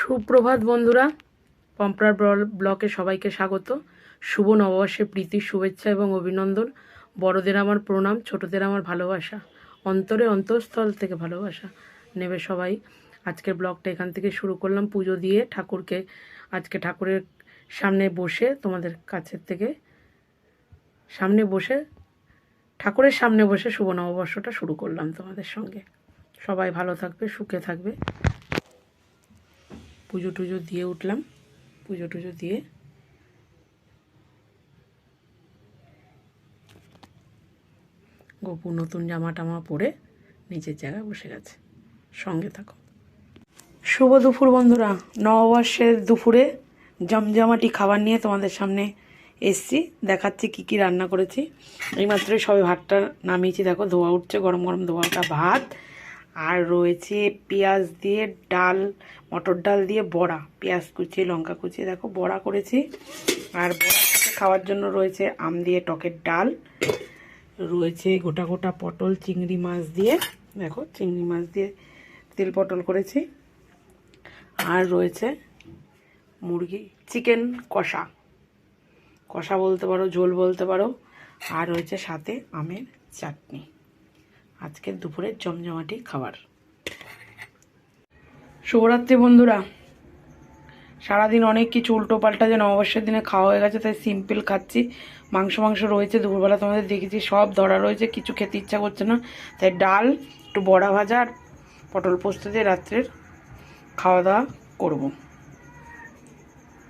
সুপ্রভাত বন্ধুরা, পম্পরার ব্লকে সবাইকে স্বাগত। শুভ নববর্ষে প্রীতির শুভেচ্ছা এবং অভিনন্দন। বড়দের আমার প্রণাম, ছোটদের আমার ভালোবাসা, অন্তরে অন্তঃস্থল থেকে ভালোবাসা নেবে সবাই। আজকের ব্লগটা এখান থেকে শুরু করলাম পুজো দিয়ে। ঠাকুরকে আজকে ঠাকুরের সামনে বসে তোমাদের কাছের থেকে ঠাকুরের সামনে বসে শুভ নববর্ষটা শুরু করলাম তোমাদের সঙ্গে। সবাই ভালো থাকবে, সুখে থাকবে। পুজো টুজো দিয়ে উঠলাম, পুজো টুজো দিয়ে গপু নতুন জামা টামা পরে নিচের জায়গায় বসে গেছে। সঙ্গে থাকো। শুভ দুপুর বন্ধুরা, নববর্ষের দুপুরে জমজমাটি খাবার নিয়ে তোমাদের সামনে এসছি। দেখাচ্ছি কি কি রান্না করেছি। এইমাত্রই সবে ভাতটা নামিয়েছি, দেখো ধোয়া উঠছে, গরম গরম ধোয়াটা ভাত। আর রয়েছে পেঁয়াজ দিয়ে ডাল, মটর ডাল দিয়ে বড়া, পেঁয়াজ কুচিয়ে লঙ্কা কুচিয়ে দেখো বড়া করেছি। আর বড়ার সাথে খাওয়ার জন্য রয়েছে আম দিয়ে টকের ডাল, রয়েছে গোটা গোটা পটল চিংড়ি মাছ দিয়ে, দেখো চিংড়ি মাছ দিয়ে তেল পটল করেছি। আর রয়েছে মুরগি চিকেন কষা, কষা বলতে পারো, ঝোল বলতে পারো। আর রয়েছে সাথে আমের চাটনি। আজকের দুপুরের জমজমাটি খাবার। শুভরাত্রি বন্ধুরা। সারাদিন অনেক কিছু উল্টো পাল্টা যে নববর্ষের দিনে খাওয়া হয়ে গেছে, তাই সিম্পল খাচ্ছি। মাংস রয়েছে, দুপুরবেলা তোমাদের দেখেছি সব ধরা রয়েছে, কিছু খেতে ইচ্ছা করছে না, তাই ডাল একটু বড়া ভাজা আর পটল পোস্ত দিয়ে রাত্রের খাওয়া দাওয়া করবো।